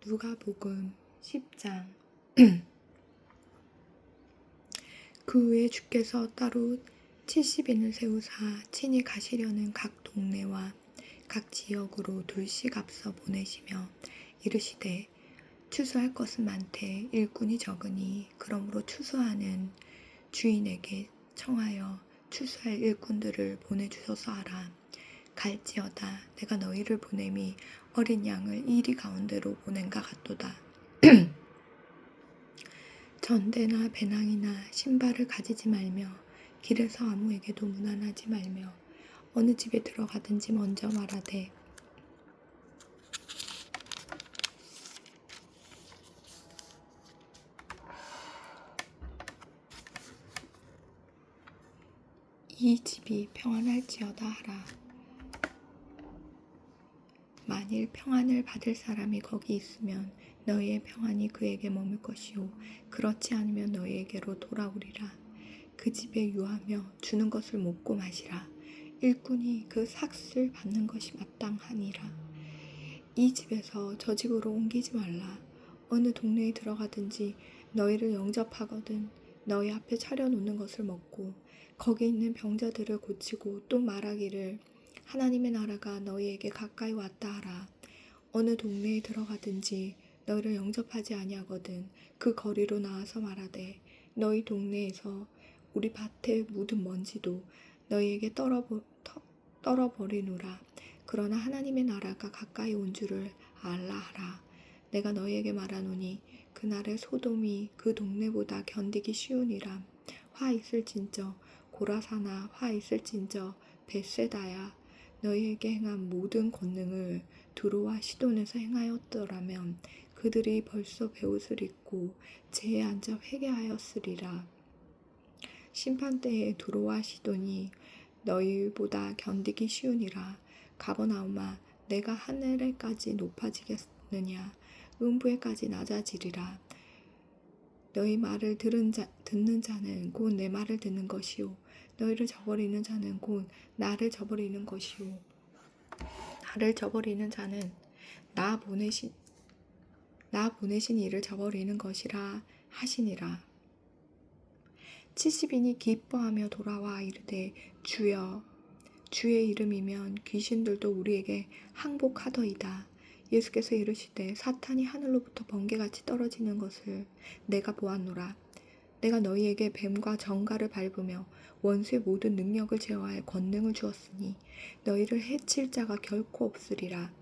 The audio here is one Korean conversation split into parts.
누가복음 10장. 그 후에 주께서 따로 70인을 세우사 친히 가시려는 각 동네와 각 지역으로 둘씩 앞서 보내시며 이르시되 추수할 것은 많되 일꾼이 적으니 그러므로 추수하는 주인에게 청하여 추수할 일꾼들을 보내주소서 하라. 갈지어다 내가 너희를 보냄이 어린 양을 이리 가운데로 보낸가 같도다. 전대나 배낭이나 신발을 가지지 말며 길에서 아무에게도 문안하지 말며 어느 집에 들어가든지 먼저 말하되 이 집이 평안할지어다 하라. 만일 평안을 받을 사람이 거기 있으면 너희의 평안이 그에게 머물 것이요 그렇지 않으면 너희에게로 돌아오리라. 그 집에 유하며 주는 것을 먹고 마시라. 일꾼이 그 삭슬 받는 것이 마땅하니라. 이 집에서 저 집으로 옮기지 말라. 어느 동네에 들어가든지 너희를 영접하거든 너희 앞에 차려놓는 것을 먹고 거기 있는 병자들을 고치고 또 말하기를 하나님의 나라가 너희에게 가까이 왔다 하라. 어느 동네에 들어가든지 너희를 영접하지 아니하거든 그 거리로 나와서 말하되 너희 동네에서 우리 밭에 묻은 먼지도 너희에게 떨어버리노라. 그러나 하나님의 나라가 가까이 온 줄을 알라 하라. 내가 너희에게 말하노니 그날의 소돔이 그 동네보다 견디기 쉬우니라. 화 있을진저 고라사나 화 있을진저 벳세다야. 너희에게 행한 모든 권능을 두로와 시돈에서 행하였더라면 그들이 벌써 베옷을 입고 제에 앉아 회개하였으리라. 심판때에 두로와 시돈이 너희보다 견디기 쉬우니라. 가버나움아 내가 하늘에까지 높아지겠느냐 음부에까지 낮아지리라. 너희 말을 듣는 자는 곧 내 말을 듣는 것이요 너희를 저버리는 자는 곧 나를 저버리는 것이요 나를 저버리는 자는 나 보내신 이를 저버리는 것이라 하시니라. 70인이 기뻐하며 돌아와 이르되 주여 주의 이름이면 귀신들도 우리에게 항복하더이다. 예수께서 이르시되 사탄이 하늘로부터 번개같이 떨어지는 것을 내가 보았노라. 내가 너희에게 뱀과 정갈을 밟으며 원수의 모든 능력을 제어할 권능을 주었으니 너희를 해칠 자가 결코 없으리라.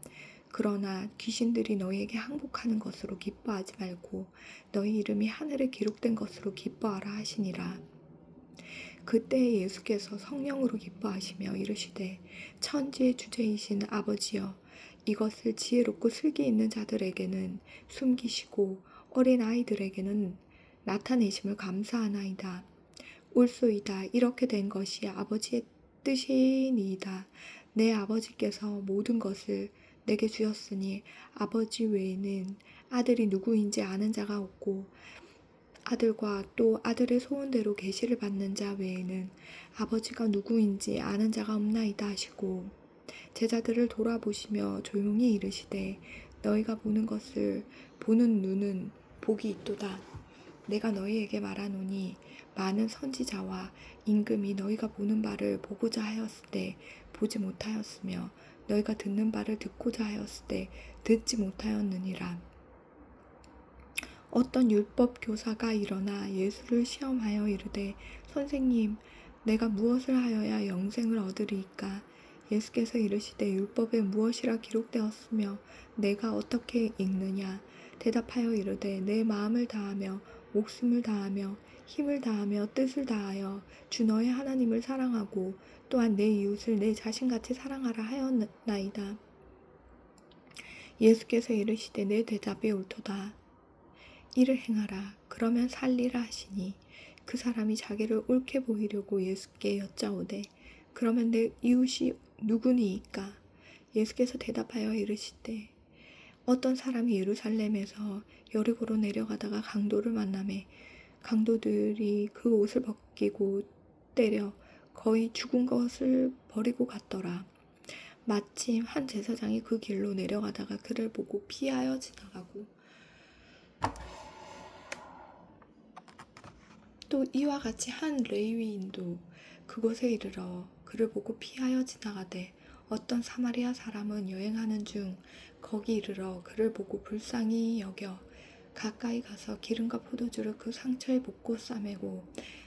그러나 귀신들이 너희에게 항복하는 것으로 기뻐하지 말고 너희 이름이 하늘에 기록된 것으로 기뻐하라 하시니라. 그때 예수께서 성령으로 기뻐하시며 이르시되 천지의 주제이신 아버지여 이것을 지혜롭고 슬기 있는 자들에게는 숨기시고 어린 아이들에게는 나타내심을 감사하나이다. 옳소이다. 이렇게 된 것이 아버지의 뜻이니이다. 내 아버지께서 모든 것을 내게 주셨으니 아버지 외에는 아들이 누구인지 아는 자가 없고 아들과 또 아들의 소원대로 계시를 받는 자 외에는 아버지가 누구인지 아는 자가 없나이다 하시고 제자들을 돌아보시며 조용히 이르시되 너희가 보는 것을 보는 눈은 복이 있도다. 내가 너희에게 말하노니 많은 선지자와 임금이 너희가 보는 바를 보고자 하였을 때 보지 못하였으며 너희가 듣는 바를 듣고자 하였을 때 듣지 못하였느니라. 어떤 율법 교사가 일어나 예수를 시험하여 이르되 선생님 내가 무엇을 하여야 영생을 얻으리이까? 예수께서 이르시되 율법에 무엇이라 기록되었으며 내가 어떻게 읽느냐? 대답하여 이르되 내 마음을 다하며 목숨을 다하며 힘을 다하며 뜻을 다하여 주 너의 하나님을 사랑하고 또한 내 이웃을 내 자신같이 사랑하라 하였나이다. 예수께서 이르시되 내 대답이 옳도다. 이를 행하라. 그러면 살리라 하시니 그 사람이 자기를 옳게 보이려고 예수께 여짜오되 그러면 내 이웃이 누구니이까? 예수께서 대답하여 이르시되 어떤 사람이 예루살렘에서 여리고로 내려가다가 강도를 만나매 강도들이 그 옷을 벗기고 때려 거의 죽은 것을 버리고 갔더라. 마침 한 제사장이 그 길로 내려가다가 그를 보고 피하여 지나가고 또 이와 같이 한 레위인도 그곳에 이르러 그를 보고 피하여 지나가되 어떤 사마리아 사람은 여행하는 중 거기 이르러 그를 보고 불쌍히 여겨 가까이 가서 기름과 포도주를 그 상처에 붓고 싸매고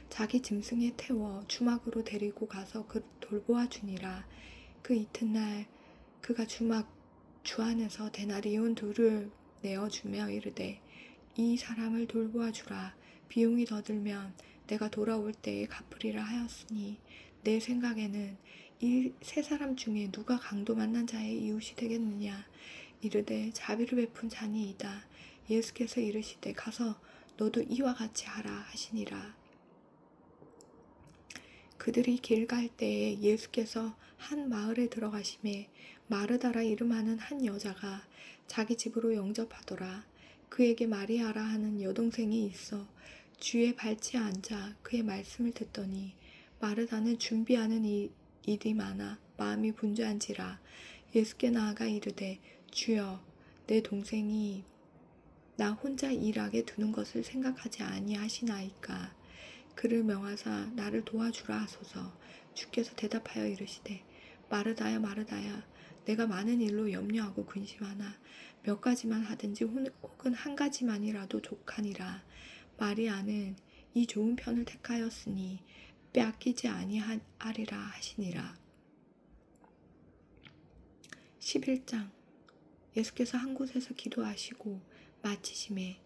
자기 짐승에 태워 주막으로 데리고 가서 그 돌보아 주니라. 그 이튿날 그가 주 안에서 데나리온 둘을 내어주며 이르되 이 사람을 돌보아 주라. 비용이 더 들면 내가 돌아올 때에 갚으리라 하였으니 내 생각에는 이 세 사람 중에 누가 강도 만난 자의 이웃이 되겠느냐. 이르되 자비를 베푼 자니이다. 예수께서 이르시되 가서 너도 이와 같이 하라 하시니라. 그들이 길 갈 때에 예수께서 한 마을에 들어가심에 마르다라 이름하는 한 여자가 자기 집으로 영접하더라. 그에게 마리아라 하는 여동생이 있어 주의 발치에 앉아 그의 말씀을 듣더니 마르다는 준비하는 일이 많아 마음이 분주한지라. 예수께 나아가 이르되 주여 내 동생이 나 혼자 일하게 두는 것을 생각하지 아니하시나이까. 그를 명하사 나를 도와주라 하소서. 주께서 대답하여 이르시되 마르다야 마르다야 내가 많은 일로 염려하고 근심하나 몇 가지만 하든지 혹은 한 가지만이라도 족하니라. 마리아는 이 좋은 편을 택하였으니 빼앗기지 아니하리라 하시니라. 11장. 예수께서 한 곳에서 기도하시고 마치심에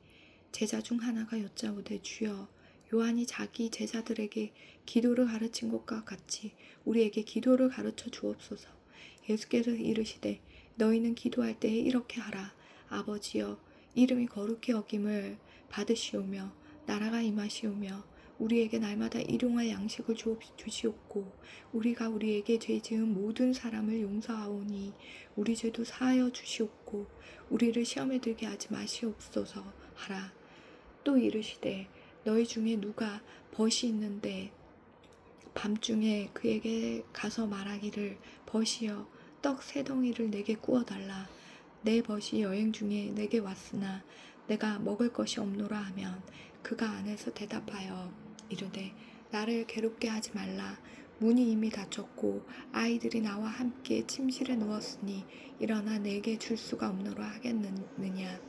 제자 중 하나가 여짜오되 주여 요한이 자기 제자들에게 기도를 가르친 것과 같이 우리에게 기도를 가르쳐 주옵소서. 예수께서 이르시되 너희는 기도할 때에 이렇게 하라. 아버지여 이름이 거룩히 여김을 받으시오며 나라가 임하시오며 우리에게 날마다 일용할 양식을 주시옵고 우리가 우리에게 죄 지은 모든 사람을 용서하오니 우리 죄도 사하여 주시옵고 우리를 시험에 들게 하지 마시옵소서 하라. 또 이르시되 너희 중에 누가 벗이 있는데 밤중에 그에게 가서 말하기를 벗이여 떡 3덩이를 내게 구워달라. 내 벗이 여행 중에 내게 왔으나 내가 먹을 것이 없노라 하면 그가 안에서 대답하여 이르되 나를 괴롭게 하지 말라. 문이 이미 닫혔고 아이들이 나와 함께 침실에 누웠으니 일어나 내게 줄 수가 없노라 하겠느냐.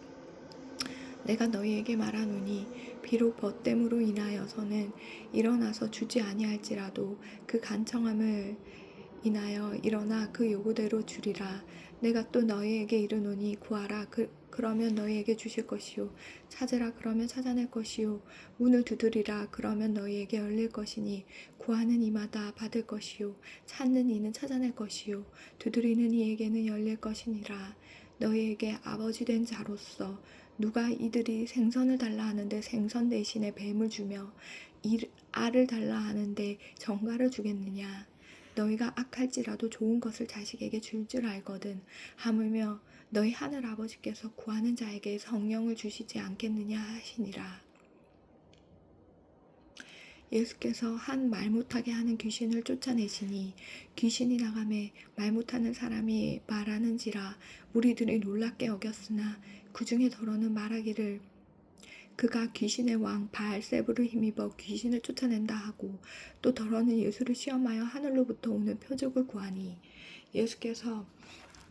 내가 너희에게 말하노니 비록 벗됨으로 인하여서는 일어나서 주지 아니할지라도 그 간청함을 인하여 일어나 그 요구대로 주리라. 내가 또 너희에게 이르노니 구하라. 그러면 너희에게 주실 것이요 찾으라. 그러면 찾아낼 것이요 문을 두드리라. 그러면 너희에게 열릴 것이니 구하는 이마다 받을 것이요 찾는 이는 찾아낼 것이요 두드리는 이에게는 열릴 것이니라. 너희에게 아버지 된 자로서 누가 이들이 생선을 달라 하는데 생선 대신에 뱀을 주며 알을 달라 하는데 정갈을 주겠느냐. 너희가 악할지라도 좋은 것을 자식에게 줄 줄 알거든 하물며 너희 하늘 아버지께서 구하는 자에게 성령을 주시지 않겠느냐 하시니라. 예수께서 한 말 못하게 하는 귀신을 쫓아내시니 귀신이 나가매 말 못하는 사람이 말하는지라 무리들이 놀랍게 여겼으나 그 중에 더러는 말하기를 그가 귀신의 왕 바알세불을 힘입어 귀신을 쫓아낸다 하고 또 더러는 예수를 시험하여 하늘로부터 오는 표적을 구하니 예수께서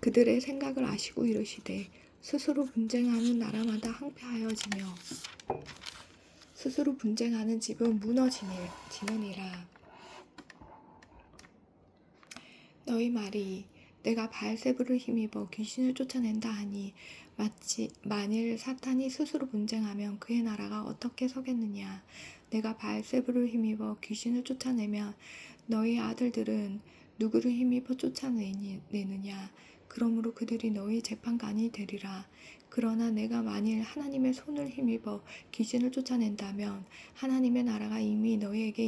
그들의 생각을 아시고 이르시되 스스로 분쟁하는 나라마다 항폐하여지며 스스로 분쟁하는 집은 무너지느니라. 너희 말이 내가 바알세불을 힘입어 귀신을 쫓아낸다 하니 만일 사탄이 스스로 분쟁하면 그의 나라가 어떻게 서겠느냐. 내가 바알세불을 힘입어 귀신을 쫓아내면 너희 아들들은 누구를 힘입어 쫓아내느냐. 그러므로 그들이 너희 재판관이 되리라. 그러나 내가 만일 하나님의 손을 힘입어 귀신을 쫓아낸다면 하나님의 나라가 이미 너희에게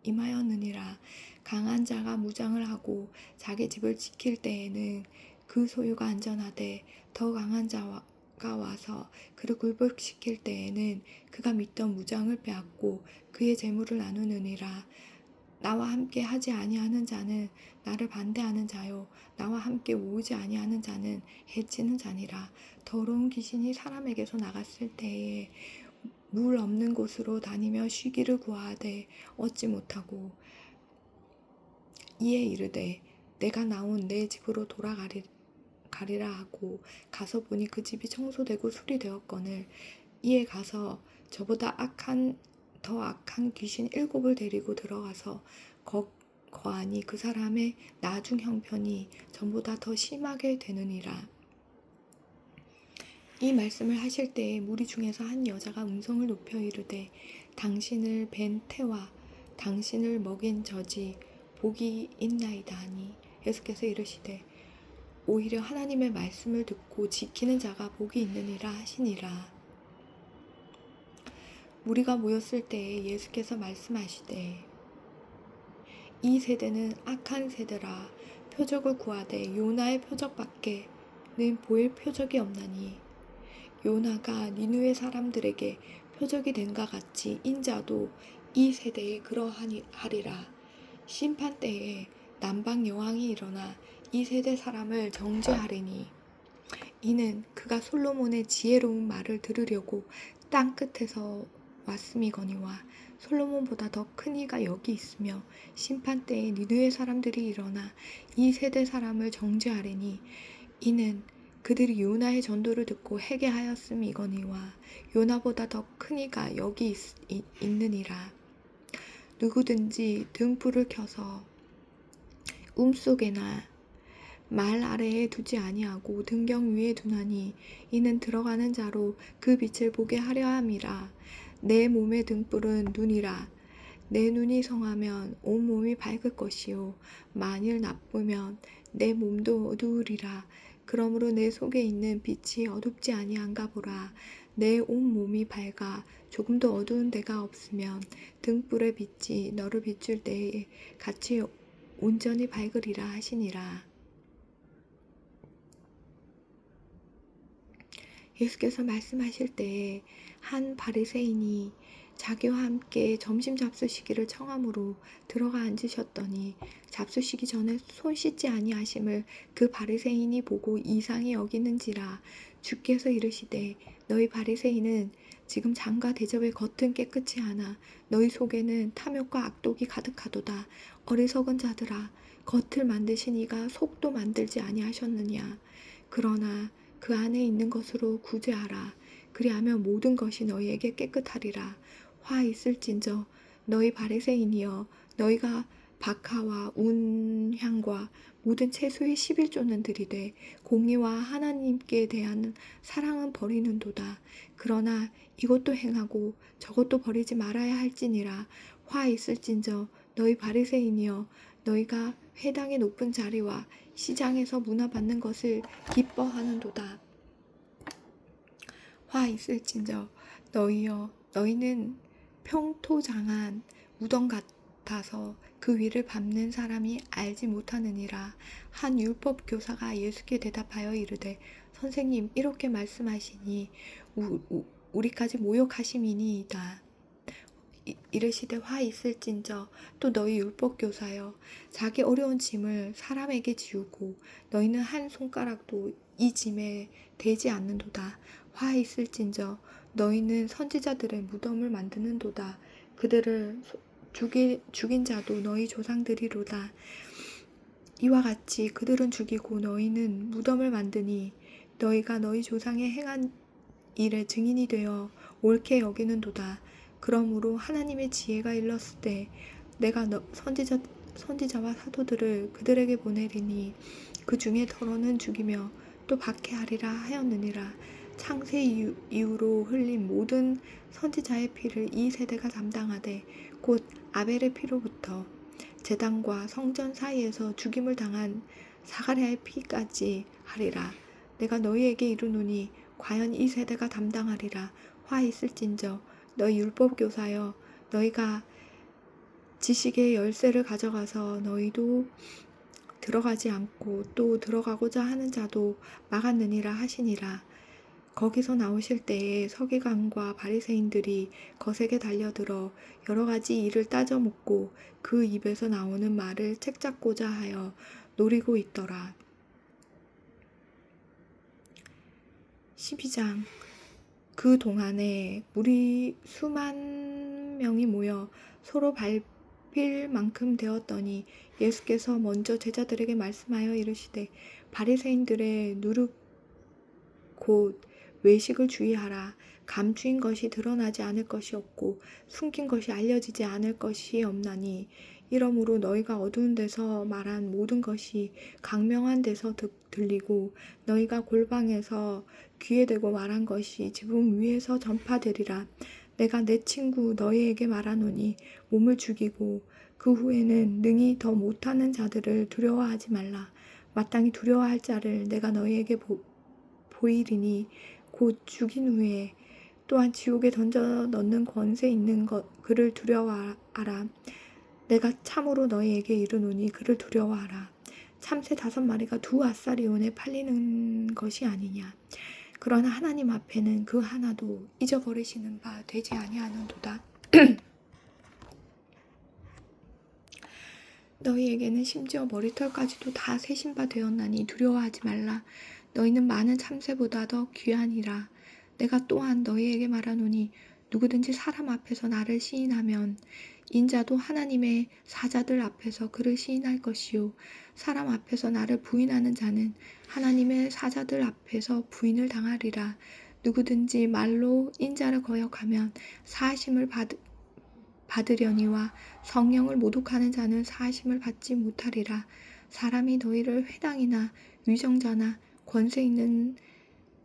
임하였느니라. 강한 자가 무장을 하고 자기 집을 지킬 때에는 그 소유가 안전하되 더 강한 자가 와서 그를 굴복시킬 때에는 그가 믿던 무장을 빼앗고 그의 재물을 나누느니라. 나와 함께 하지 아니하는 자는 나를 반대하는 자요 나와 함께 모으지 아니하는 자는 해치는 자니라. 더러운 귀신이 사람에게서 나갔을 때에 물 없는 곳으로 다니며 쉬기를 구하되 얻지 못하고 이에 이르되 내가 나온 내 집으로 가리라 하고 가서 보니 그 집이 청소되고 수리되었거늘 이에 가서 저보다 더 악한 귀신 7을 데리고 들어가서 거하니 그 사람의 나중 형편이 전보다 더 심하게 되느니라. 이 말씀을 하실 때에 무리 중에서 한 여자가 음성을 높여 이르되 당신을 뵌 태와 당신을 먹인 저지 복이 있나이다 하니 예수께서 이르시되 오히려 하나님의 말씀을 듣고 지키는 자가 복이 있느니라 하시니라. 무리가 모였을 때에 예수께서 말씀하시되 이 세대는 악한 세대라. 표적을 구하되 요나의 표적밖에는 보일 표적이 없나니 요나가 니느웨 사람들에게 표적이 된가 같이 인자도 이 세대에 그러하리라. 심판 때에 남방 여왕이 일어나 이 세대 사람을 정죄하리니 이는 그가 솔로몬의 지혜로운 말을 들으려고 땅 끝에서 왔음이거니와 솔로몬보다 더 큰 이가 여기 있으며 심판 때에 니느웨 사람들이 일어나 이 세대 사람을 정죄하리니 이는 그들이 요나의 전도를 듣고 회개하였음이거니와 요나보다 더 큰 이가 여기 있느니라. 누구든지 등불을 켜서 속에나 말 아래에 두지 아니하고 등경 위에 두나니 이는 들어가는 자로 그 빛을 보게 하려 함이라. 내 몸의 등불은 눈이라. 내 눈이 성하면 온 몸이 밝을 것이요 만일 나쁘면 내 몸도 어두우리라. 그러므로 내 속에 있는 빛이 어둡지 아니한가 보라. 내 온 몸이 밝아 조금도 어두운 데가 없으면 등불의 빛이 너를 비출 때에 같이 온전히 밝으리라 하시니라. 예수께서 말씀하실 때에 한 바리새인이 자기와 함께 점심 잡수시기를 청함으로 들어가 앉으셨더니 잡수시기 전에 손 씻지 아니하심을 그 바리새인이 보고 이상히 여기는지라. 주께서 이르시되 너희 바리새인은 지금 잔과 대접의 겉은 깨끗이 하나 너희 속에는 탐욕과 악독이 가득하도다. 어리석은 자들아, 겉을 만드신 이가 속도 만들지 아니하셨느냐. 그러나 그 안에 있는 것으로 구제하라. 그리하면 모든 것이 너희에게 깨끗하리라. 화 있을진저 너희 바리새인이여, 너희가 박하와 운향과 모든 채소의 11조는 들이되 공의와 하나님께 대한 사랑은 버리는도다. 그러나 이것도 행하고 저것도 버리지 말아야 할지니라. 화 있을진저 너희 바리새인이여, 너희가 회당의 높은 자리와 시장에서 문화받는 것을 기뻐하는도다. 화 있을진저 너희여, 너희는 평토장한 무덤 같아서 그 위를 밟는 사람이 알지 못하느니라. 한 율법 교사가 예수께 대답하여 이르되 선생님, 이렇게 말씀하시니 우리까지 모욕하심이니이다. 이르시되 화 있을진저 또 너희 율법 교사여, 자기 어려운 짐을 사람에게 지우고 너희는 한 손가락도 이 짐에 대지 않는도다. 화 있을진저 너희는 선지자들의 무덤을 만드는도다. 그들을 죽인 자도 너희 조상들이로다. 이와 같이 그들은 죽이고 너희는 무덤을 만드니 너희가 너희 조상의 행한 일의 증인이 되어 옳게 여기는도다. 그러므로 하나님의 지혜가 일렀을 때 내가 선지자와 사도들을 그들에게 보내리니 그 중에 더러는 죽이며 또 박해하리라 하였느니라. 창세 이후로 흘린 모든 선지자의 피를 이 세대가 담당하되 곧 아벨의 피로부터 제단과 성전 사이에서 죽임을 당한 사가랴의 피까지 하리라. 내가 너희에게 이르노니 과연 이 세대가 담당하리라. 화 있을진저 너희 율법 교사여, 너희가 지식의 열쇠를 가져가서 너희도 들어가지 않고 또 들어가고자 하는 자도 막았느니라 하시니라. 거기서 나오실 때에 서기관과 바리새인들이 거세게 달려들어 여러 가지 일을 따져 묻고 그 입에서 나오는 말을 책잡고자 하여 노리고 있더라. 12장. 그 동안에 우리 수만 명이 모여 서로 밟힐 만큼 되었더니 예수께서 먼저 제자들에게 말씀하여 이르시되 바리새인들의 누룩 곧 외식을 주의하라. 감추인 것이 드러나지 않을 것이 없고 숨긴 것이 알려지지 않을 것이 없나니 이러므로 너희가 어두운 데서 말한 모든 것이 강명한 데서 들리고 너희가 골방에서 귀에 대고 말한 것이 지붕 위에서 전파되리라. 내가 내 친구 너희에게 말하노니 몸을 죽이고 그 후에는 능히 더 못하는 자들을 두려워하지 말라. 마땅히 두려워할 자를 내가 너희에게 보이리니 곧 죽인 후에 또한 지옥에 던져 넣는 권세 있는 그를 두려워하라. 내가 참으로 너희에게 이르노니 그를 두려워하라. 참새 5마리가 2아사리온에 팔리는 것이 아니냐. 그러나 하나님 앞에는 그 하나도 잊어버리시는 바 되지 아니하는도다. 너희에게는 심지어 머리털까지도 다 세신 바 되었나니 두려워하지 말라. 너희는 많은 참새보다 더 귀하니라. 내가 또한 너희에게 말하노니 누구든지 사람 앞에서 나를 시인하면 인자도 하나님의 사자들 앞에서 그를 시인할 것이요 사람 앞에서 나를 부인하는 자는 하나님의 사자들 앞에서 부인을 당하리라. 누구든지 말로 인자를 거역하면 사하심을 받으려니와 성령을 모독하는 자는 사하심을 받지 못하리라. 사람이 너희를 회당이나 위정자나 권세 있는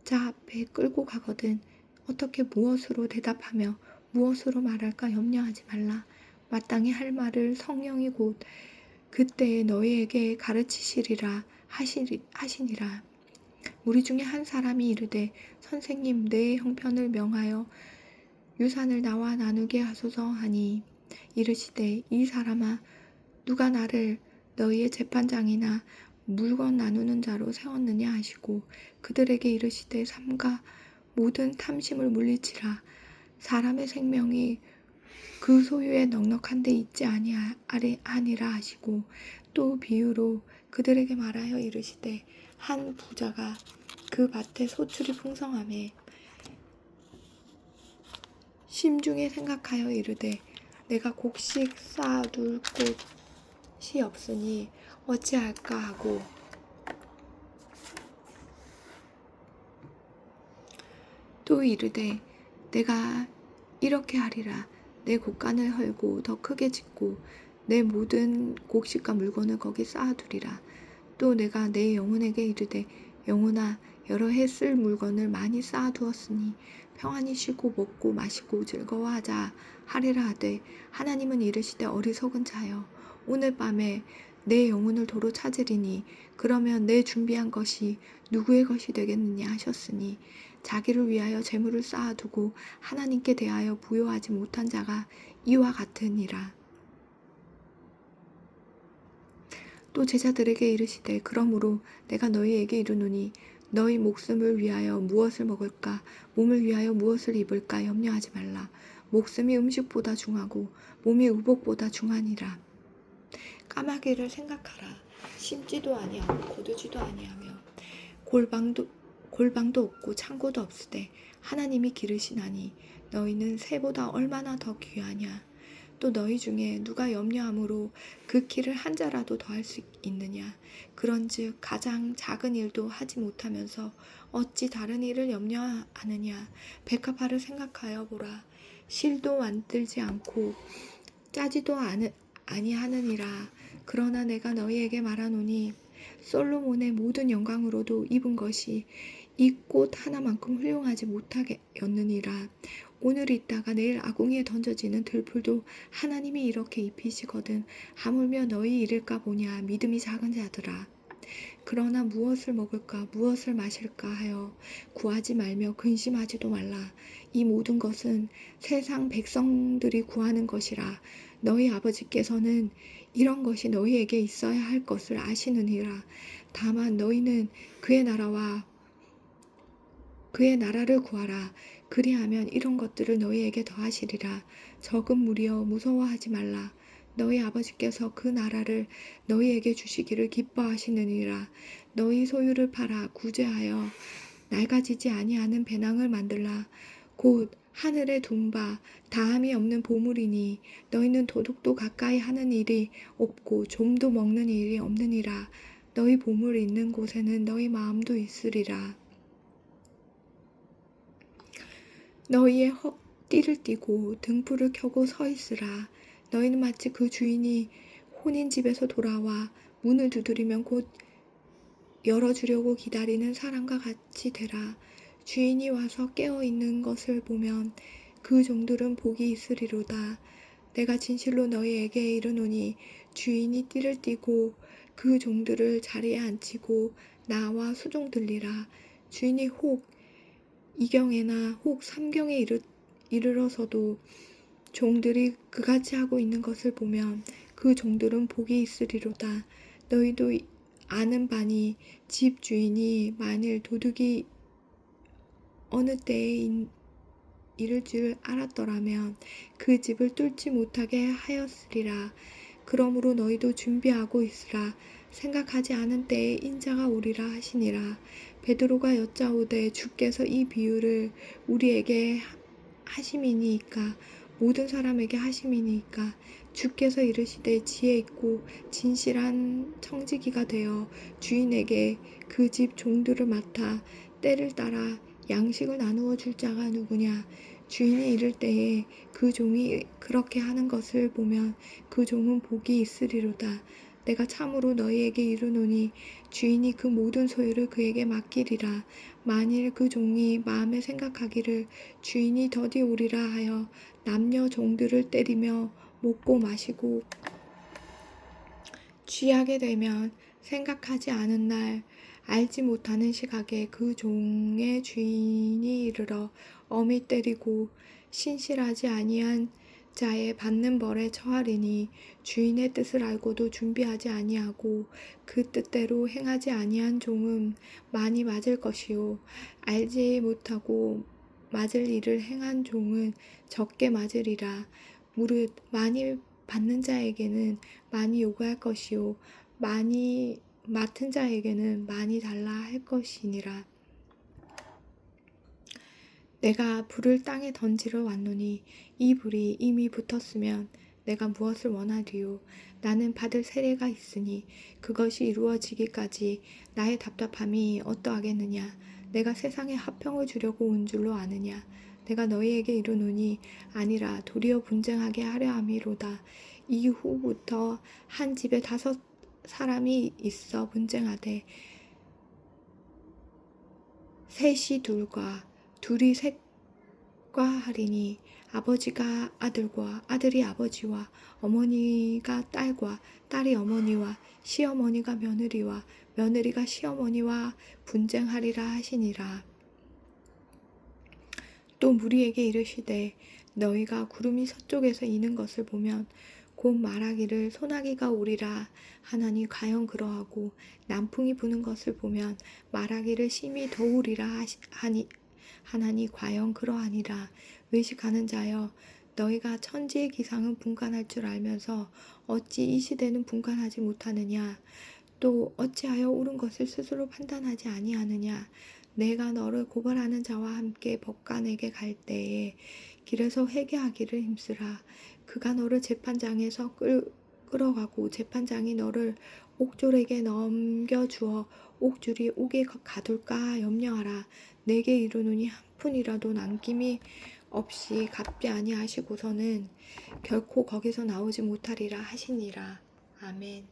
자 앞에 끌고 가거든 어떻게 무엇으로 대답하며 무엇으로 말할까 염려하지 말라. 마땅히 할 말을 성령이 곧 그때에 너희에게 가르치시리라 하시니라. 우리 중에 한 사람이 이르되 선생님 내 형편을 명하여 유산을 나와 나누게 하소서 하니 이르시되 이 사람아 누가 나를 너희의 재판장이나 물건 나누는 자로 세웠느냐 하시고 그들에게 이르시되 삼가 모든 탐심을 물리치라. 사람의 생명이 그 소유에 넉넉한 데 있지 아니하니라 하시고 또 비유로 그들에게 말하여 이르시되 한 부자가 그 밭에 소출이 풍성하매 심중에 생각하여 이르되 내가 곡식 쌓아둘 곳이 없으니 어찌할까 하고 또 이르되 내가 이렇게 하리라. 내 곡간을 헐고 더 크게 짓고 내 모든 곡식과 물건을 거기 쌓아두리라. 또 내가 내 영혼에게 이르되 영혼아 여러 해 쓸 물건을 많이 쌓아두었으니 평안히 쉬고 먹고 마시고 즐거워하자 하리라 하되 하나님은 이르시되 어리석은 자여 오늘 밤에 내 영혼을 도로 찾으리니 그러면 내 준비한 것이 누구의 것이 되겠느냐 하셨으니 자기를 위하여 재물을 쌓아두고 하나님께 대하여 부요하지 못한 자가 이와 같으니라. 또 제자들에게 이르시되 그러므로 내가 너희에게 이르노니 너희 목숨을 위하여 무엇을 먹을까 몸을 위하여 무엇을 입을까 염려하지 말라. 목숨이 음식보다 중하고 몸이 의복보다 중하니라. 까마귀를 생각하라. 심지도 아니하고 거두지도 아니하며 골방도 없고 창고도 없으되 하나님이 기르시나니 너희는 새보다 얼마나 더 귀하냐. 또 너희 중에 누가 염려함으로 그 키를 한 자라도 더할 수 있느냐. 그런즉 가장 작은 일도 하지 못하면서 어찌 다른 일을 염려하느냐. 백합화를 생각하여 보라. 실도 만들지 않고 짜지도 아니하느니라. 그러나 내가 너희에게 말하노니 솔로몬의 모든 영광으로도 입은 것이 이 꽃 하나만큼 훌륭하지 못하겠느니라. 오늘 있다가 내일 아궁이에 던져지는 들풀도 하나님이 이렇게 입히시거든 하물며 너희 이를까 보냐. 믿음이 작은 자들아. 그러나 무엇을 먹을까 무엇을 마실까 하여 구하지 말며 근심하지도 말라. 이 모든 것은 세상 백성들이 구하는 것이라. 너희 아버지께서는 이런 것이 너희에게 있어야 할 것을 아시느니라. 다만 너희는 그의 나라와 그의 나라를 구하라. 그리하면 이런 것들을 너희에게 더하시리라. 적은 무리여 무서워하지 말라. 너희 아버지께서 그 나라를 너희에게 주시기를 기뻐하시느니라. 너희 소유를 팔아 구제하여 낡아지지 아니하는 배낭을 만들라. 곧 하늘에 둔 바 다함이 없는 보물이니 너희는 도둑도 가까이 하는 일이 없고 좀도 먹는 일이 없느니라. 너희 보물이 있는 곳에는 너희 마음도 있으리라. 너희의 띠를 띠고 등불을 켜고 서 있으라. 너희는 마치 그 주인이 혼인 집에서 돌아와 문을 두드리면 곧 열어주려고 기다리는 사람과 같이 되라. 주인이 와서 깨어 있는 것을 보면 그 종들은 복이 있으리로다. 내가 진실로 너희에게 이르노니 주인이 띠를 띠고 그 종들을 자리에 앉히고 나와 수종들리라. 주인이 혹 이경에나 혹 삼경에 이르러서도 종들이 그같이 하고 있는 것을 보면 그 종들은 복이 있으리로다. 너희도 아는 바니 집 주인이 만일 도둑이 어느 때에 이를 줄 알았더라면 그 집을 뚫지 못하게 하였으리라. 그러므로 너희도 준비하고 있으라. 생각하지 않은 때에 인자가 오리라 하시니라. 베드로가 여짜오되 주께서 이 비유를 우리에게 하심이니이까 모든 사람에게 하심이니이까 주께서 이르시되 지혜 있고 진실한 청지기가 되어 주인에게 그 집 종들을 맡아 때를 따라 양식을 나누어 줄 자가 누구냐. 주인이 이를 때에 그 종이 그렇게 하는 것을 보면 그 종은 복이 있으리로다. 내가 참으로 너희에게 이르노니 주인이 그 모든 소유를 그에게 맡기리라. 만일 그 종이 마음에 생각하기를 주인이 더디 오리라 하여 남녀 종들을 때리며 먹고 마시고 취하게 되면 생각하지 않은 날 알지 못하는 시각에 그 종의 주인이 이르러 엄히 때리고 신실하지 아니한 자의 받는 벌에 처하리니 주인의 뜻을 알고도 준비하지 아니하고 그 뜻대로 행하지 아니한 종은 많이 맞을 것이요 알지 못하고 맞을 일을 행한 종은 적게 맞으리라. 무릇 많이 받는 자에게는 많이 요구할 것이요 많이 맡은 자에게는 많이 달라 할 것이니라. 내가 불을 땅에 던지러 왔노니 이 불이 이미 붙었으면 내가 무엇을 원하리요. 나는 받을 세례가 있으니 그것이 이루어지기까지 나의 답답함이 어떠하겠느냐. 내가 세상에 화평을 주려고 온 줄로 아느냐. 내가 너희에게 이르노니 아니라 도리어 분쟁하게 하려 함이로다. 이후부터 한 집에 5 사람이 있어 분쟁하되 셋이 둘과 둘이 셋과 하리니 아버지가 아들과 아들이 아버지와 어머니가 딸과 딸이 어머니와 시어머니가 며느리와 며느리가 시어머니와 분쟁하리라 하시니라. 또 무리에게 이르시되 너희가 구름이 서쪽에서 이는 것을 보면 곧 말하기를 소나기가 오리라 하나니 과연 그러하고 남풍이 부는 것을 보면 말하기를 심히 더우리라 하나니 과연 그러하니라. 외식하는 자여 너희가 천지의 기상은 분간할 줄 알면서 어찌 이 시대는 분간하지 못하느냐. 또 어찌하여 옳은 것을 스스로 판단하지 아니하느냐. 내가 너를 고발하는 자와 함께 법관에게 갈 때에 길에서 회개하기를 힘쓰라. 그가 너를 재판장에서 끌어가고 재판장이 너를 옥졸에게 넘겨주어 옥졸이 옥에 가둘까 염려하라. 내게 이르노니 한 푼이라도 남김이 없이 갚지 아니하시고서는 결코 거기서 나오지 못하리라 하시니라. 아멘.